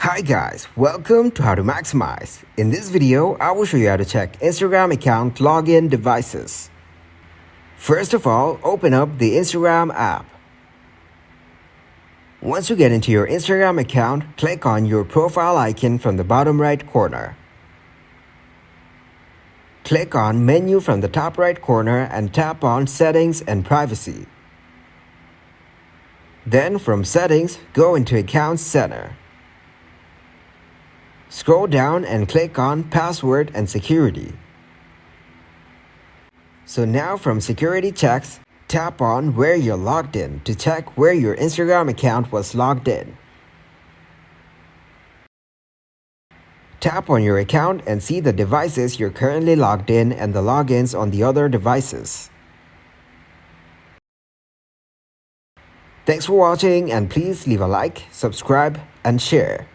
Hi guys, welcome to How to Maximize. In this video, I will show you how to check Instagram account login devices. First of all, open up the Instagram app. Once you get into your Instagram account, click on your profile icon from the bottom right corner. Click on Menu from the top right corner and tap on Settings and Privacy. Then from Settings, go into Account Center. Scroll down and click on Password and Security. So now from Security Checks, tap on Where you're logged in to check where your Instagram account was logged in. Tap on your account and see the devices you're currently logged in and the logins on the other devices. Thanks for watching and please leave a like, subscribe, and share.